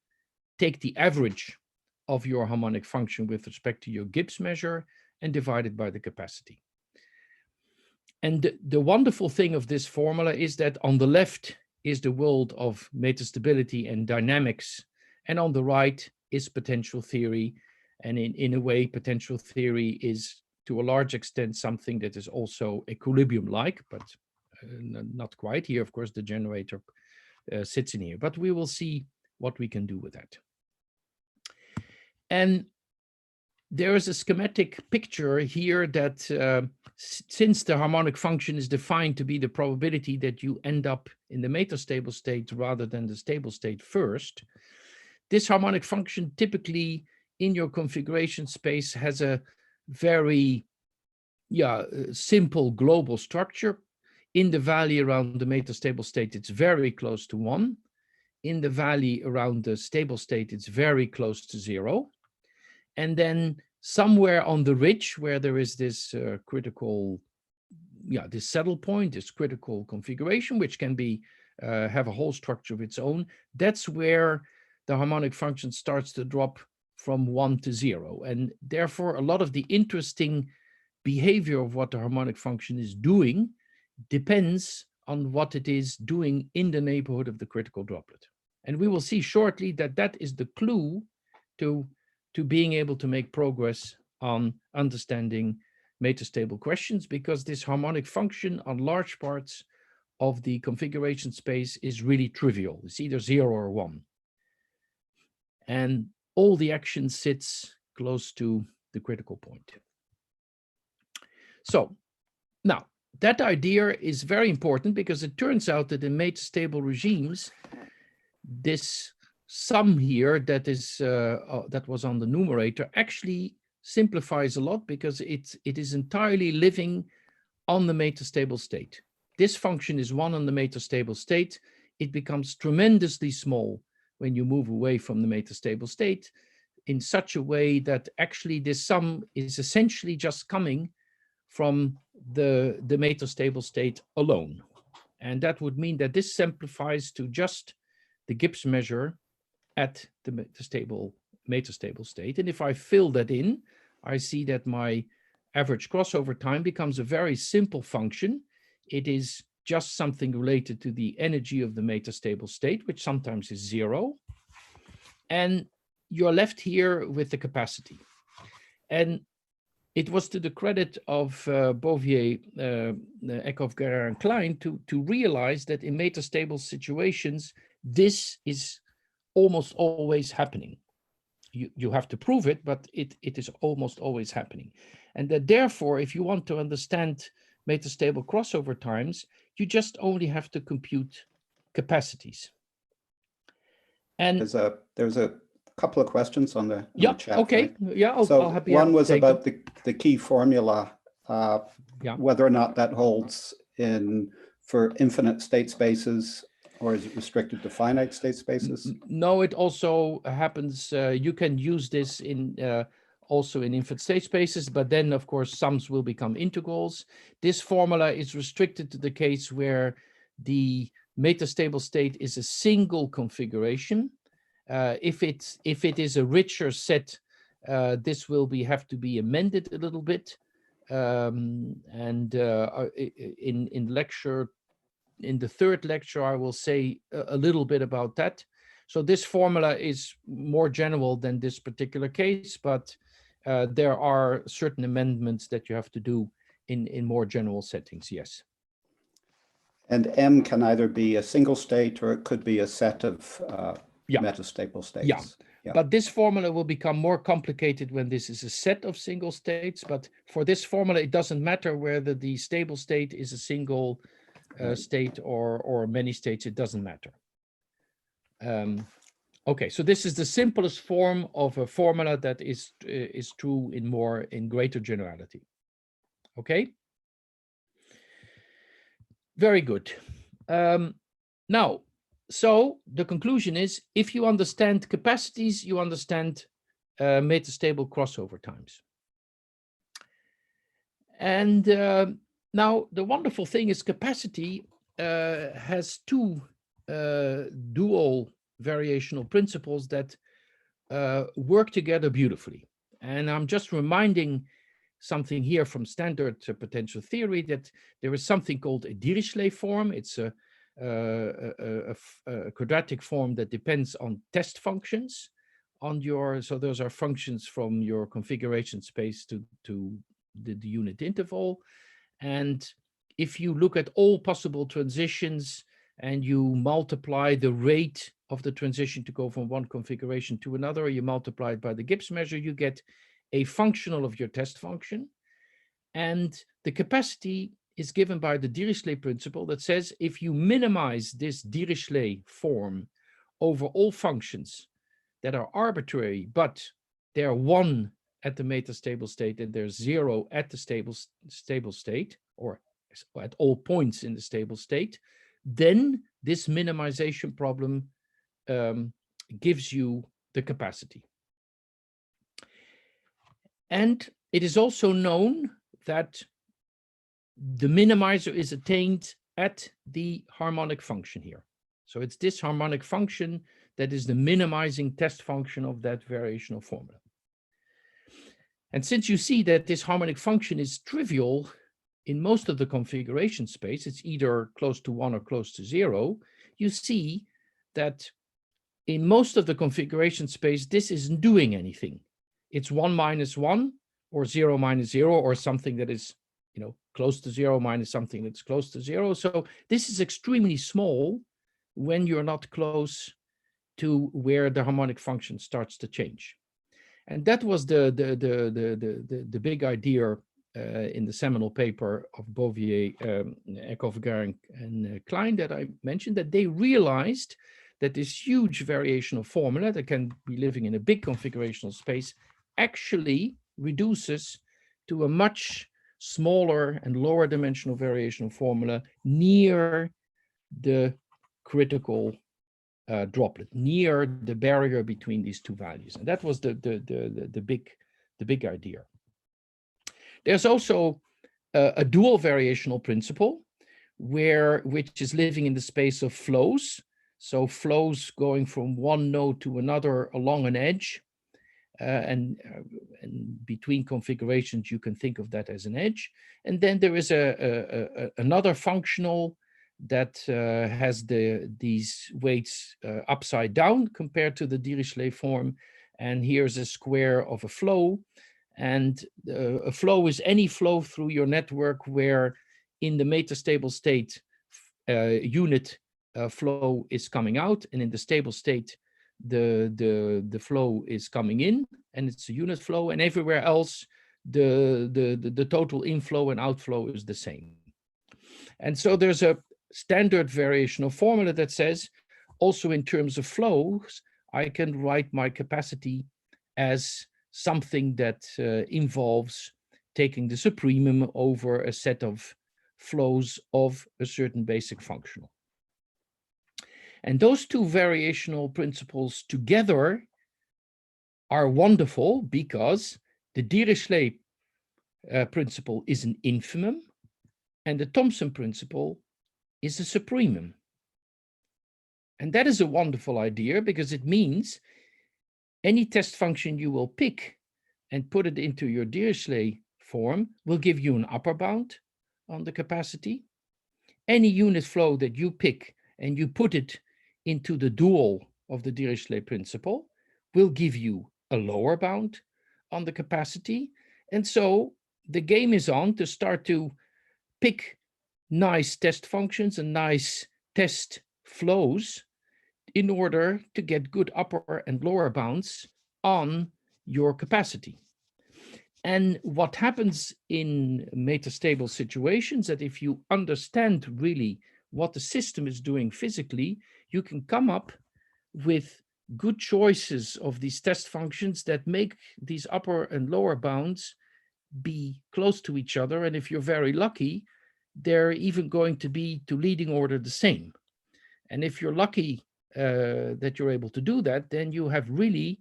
take the average of your harmonic function with respect to your Gibbs measure and divide it by the capacity. And the wonderful thing of this formula is that on the left is the world of metastability and dynamics, and on the right is potential theory. And in a way, potential theory is to a large extent something that is also equilibrium-like, but not quite. Here, of course, the generator sits in here, but we will see what we can do with that. And there is a schematic picture here that since the harmonic function is defined to be the probability that you end up in the metastable state rather than the stable state first, this harmonic function typically in your configuration space has a very simple global structure. In the valley around the metastable state, it's very close to 1. In the valley around the stable state, it's very close to 0. And then somewhere on the ridge where there is this critical, this saddle point, this critical configuration, which can be have a whole structure of its own, that's where the harmonic function starts to drop from 1 to 0. And therefore, a lot of the interesting behavior of what the harmonic function is doing depends on what it is doing in the neighborhood of the critical droplet. And we will see shortly that that is the clue to being able to make progress on understanding metastable questions, because this harmonic function on large parts of the configuration space is really trivial. It's either 0 or 1. And all the action sits close to the critical point. So now that idea is very important because it turns out that in metastable regimes, this sum here that is that was on the numerator actually simplifies a lot because it is entirely living on the metastable state. This function is 1 on the metastable state. It becomes tremendously small when you move away from the metastable state in such a way that actually this sum is essentially just coming from the metastable state alone. And that would mean that this simplifies to just the Gibbs measure at the metastable state. And if I fill that in, I see that my average crossover time becomes a very simple function. It is just something related to the energy of the metastable state, which sometimes is 0. And you're left here with the capacity. And it was to the credit of Bouvier, Eckhoff, Guerra, and Klein to realize that in metastable situations, this is almost always happening. You have to prove it, but it is almost always happening. And that therefore, if you want to understand metastable crossover times, you just only have to compute capacities. And there's a couple of questions on the chat. Okay. Right? Yeah, I'll happy one was take about them. the key formula, whether or not that holds for infinite state spaces, or is it restricted to finite state spaces? No, it also happens. You can use this in also in infinite state spaces, but then of course sums will become integrals. This formula is restricted to the case where the metastable state is a single configuration. If it is a richer set, this will have to be amended a little bit. In the third lecture, I will say a little bit about that. So this formula is more general than this particular case, but there are certain amendments that you have to do in more general settings, yes. And M can either be a single state or it could be a set of metastable states. Yeah. But this formula will become more complicated when this is a set of single states. But for this formula, it doesn't matter whether the stable state is a single state or many states, it doesn't matter. Okay, so this is the simplest form of a formula that is true in greater generality. Okay. Very good. Now, so the conclusion is, if you understand capacities, you understand metastable crossover times. And now the wonderful thing is capacity has two dual variational principles that work together beautifully. And I'm just reminding something here from standard potential theory, that there is something called a Dirichlet form. It's a quadratic form that depends on test functions on your, so those are functions from your configuration space to the unit interval. And if you look at all possible transitions and you multiply the rate of the transition to go from one configuration to another, or you multiply it by the Gibbs measure, you get a functional of your test function. And the capacity is given by the Dirichlet principle that says if you minimize this Dirichlet form over all functions that are arbitrary, but they're 1 at the metastable state and they're 0 at the stable state, or at all points in the stable state, then this minimization problem gives you the capacity. And it is also known that the minimizer is attained at the harmonic function here. So it's this harmonic function that is the minimizing test function of that variational formula. And since you see that this harmonic function is trivial in most of the configuration space, it's either close to 1 or close to 0, you see that in most of the configuration space, this isn't doing anything. It's 1 minus 1 or 0 minus 0 or something that is, you know, close to 0 minus something that's close to 0. So this is extremely small when you're not close to where the harmonic function starts to change. And that was the big idea in the seminal paper of Bouvier, Eckhoff-Garing, and Klein that I mentioned, that they realized that this huge variational formula that can be living in a big configurational space actually reduces to a much smaller and lower dimensional variational formula near the critical droplet, near the barrier between these two values. And that was the big idea. There's also a dual variational principle which is living in the space of flows. So flows going from one node to another along an edge, and between configurations, you can think of that as an edge. And then there is another functional that has these weights upside down compared to the Dirichlet form. And here's a square of a flow. And a flow is any flow through your network where in the metastable state unit flow is coming out, and in the stable state the flow is coming in, and it's a unit flow, and everywhere else the total inflow and outflow is the same. And so there's a standard variational formula that says also in terms of flows I can write my capacity as something that involves taking the supremum over a set of flows of a certain basic functional. And those two variational principles together are wonderful because the Dirichlet principle is an infimum and the Thomson principle is a supremum. And that is a wonderful idea because it means any test function you will pick and put it into your Dirichlet form will give you an upper bound on the capacity. Any unit flow that you pick and you put it into the dual of the Dirichlet principle will give you a lower bound on the capacity. And so the game is on to start to pick nice test functions and nice test flows in order to get good upper and lower bounds on your capacity. And what happens in metastable situations that if you understand really what the system is doing physically, you can come up with good choices of these test functions that make these upper and lower bounds be close to each other. And if you're very lucky, they're even going to be to leading order the same. And if you're lucky that you're able to do that, then you have really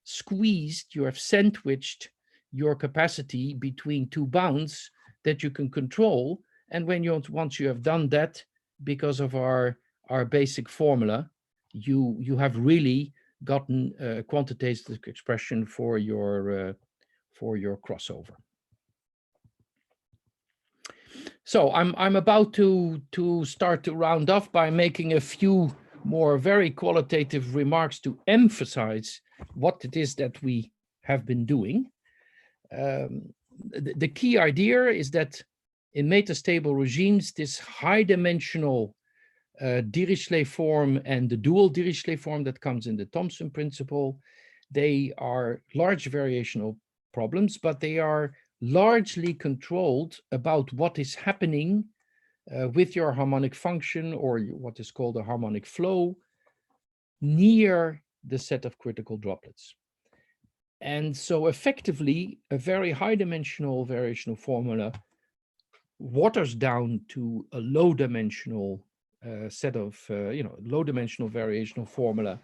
squeezed, you have sandwiched your capacity between two bounds that you can control. And when once you have done that, because of our basic formula, you have really gotten a quantitative expression for your crossover. So I'm about to start to round off by making a few more very qualitative remarks to emphasize what it is that we have been doing. The key idea is that in metastable regimes, this high dimensional Dirichlet form and the dual Dirichlet form that comes in the Thomson principle, they are large variational problems, but they are largely controlled about what is happening with your harmonic function or what is called a harmonic flow near the set of critical droplets. And so effectively, a very high dimensional variational formula waters down to a low dimensional set of, low dimensional variational formula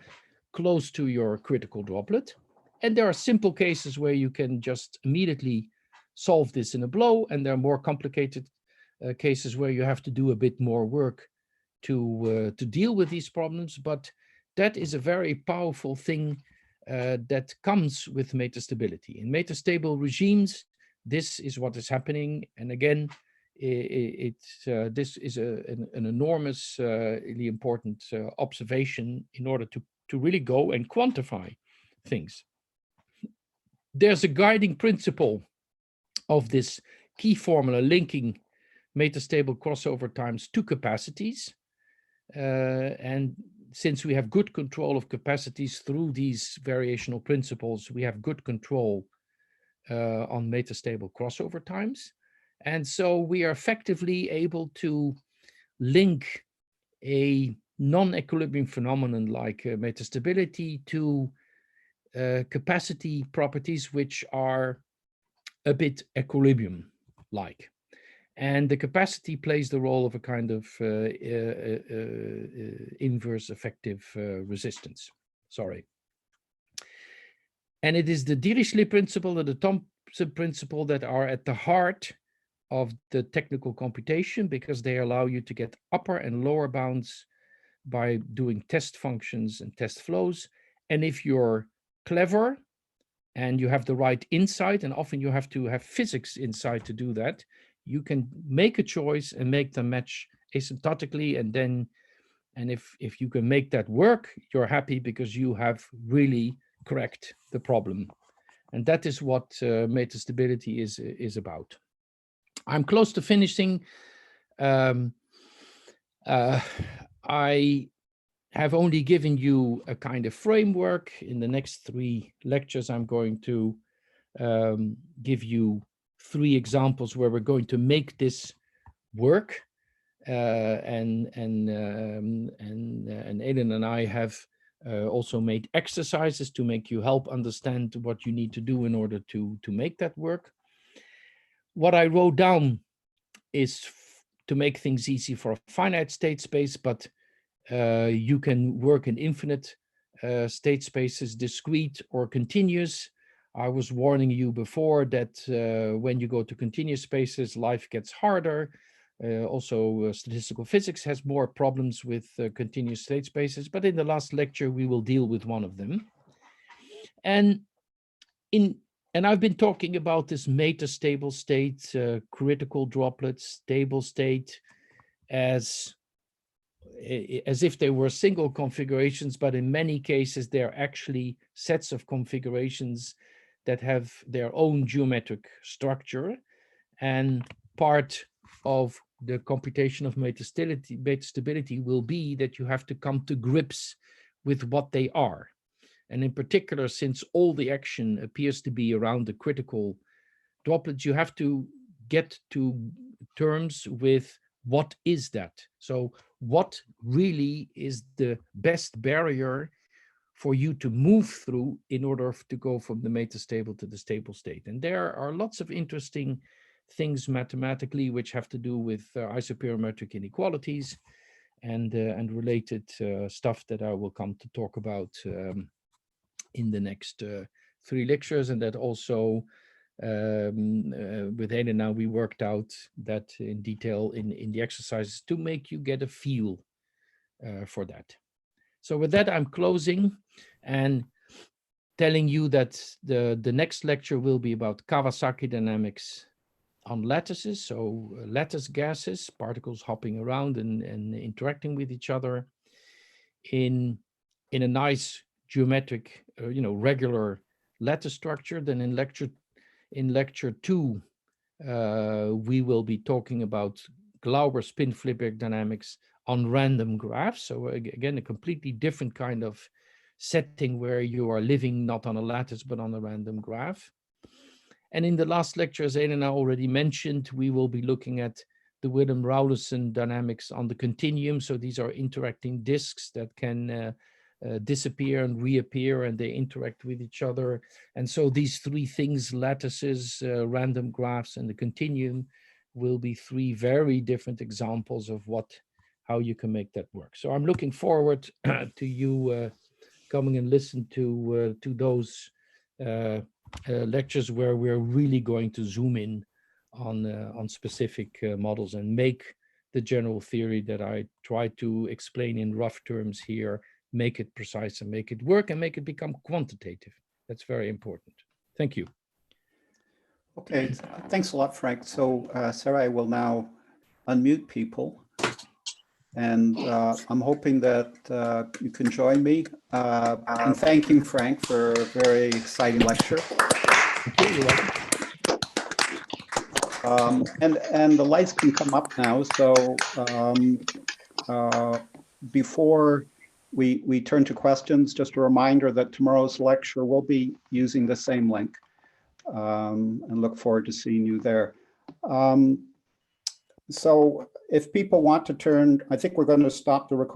close to your critical droplet. And there are simple cases where you can just immediately solve this in a blow. And there are more complicated cases where you have to do a bit more work to deal with these problems. But that is a very powerful thing that comes with metastability. In metastable regimes, this is what is happening. And again, this is an enormously important observation in order to really go and quantify things. There's a guiding principle of this key formula linking metastable crossover times to capacities. And since we have good control of capacities through these variational principles, we have good control on metastable crossover times. And so we are effectively able to link a non-equilibrium phenomenon like metastability to capacity properties which are a bit equilibrium-like. And the capacity plays the role of a kind of inverse effective resistance. Sorry. And it is the Dirichlet principle and the Thomson principle that are at the heart of the technical computation because they allow you to get upper and lower bounds by doing test functions and test flows. And if you're clever and you have the right insight, and often you have to have physics insight to do that, you can make a choice and make them match asymptotically. And if you can make that work, you're happy because you have really cracked the problem. And that is what metastability is about. I'm close to finishing. I have only given you a kind of framework. In the next 3 lectures, I'm going to give you 3 examples where we're going to make this work. And Elena and I have also made exercises to make you help understand what you need to do in order to make that work. What I wrote down is to make things easy for a finite state space, but you can work in infinite state spaces, discrete or continuous. I was warning you before that when you go to continuous spaces, life gets harder. Also, statistical physics has more problems with continuous state spaces, but in the last lecture, we will deal with one of them. And I've been talking about this metastable state, critical droplets, stable state, as if they were single configurations, but in many cases, they're actually sets of configurations that have their own geometric structure. And part of the computation of metastability will be that you have to come to grips with what they are. And in particular, since all the action appears to be around the critical droplets, you have to get to terms with what is that? So what really is the best barrier for you to move through in order to go from the metastable to the stable state? And there are lots of interesting things mathematically which have to do with isoperimetric inequalities and related stuff that I will come to talk about in the next 3 lectures. And that also with Elena, we worked out that in detail in the exercises to make you get a feel for that. So with that, I'm closing and telling you that the next lecture will be about Kawasaki dynamics on lattices. So lattice gases, particles hopping around and interacting with each other in a nice geometric, regular lattice structure. Then in lecture 2, we will be talking about Glauber spin-Flipperk dynamics on random graphs. So again, a completely different kind of setting where you are living not on a lattice, but on a random graph. And in the last lecture, as Elena already mentioned, we will be looking at the Willem-Raulesson dynamics on the continuum. So these are interacting disks that can disappear and reappear, and they interact with each other. And so these 3 things, lattices, random graphs, and the continuum, will be 3 very different examples of how you can make that work. So I'm looking forward to you coming and listen to those lectures where we're really going to zoom in on specific models and make the general theory that I try to explain in rough terms here, make it precise and make it work and make it become quantitative. That's very important. Thank you. Okay, thanks a lot, Frank. So Sarah, I will now unmute people. And I'm hoping that you can join me in thanking Frank for a very exciting lecture. And the lights can come up now. So before we turn to questions, just a reminder that tomorrow's lecture will be using the same link, and look forward to seeing you there. So if people want to turn, I think we're going to stop the recording.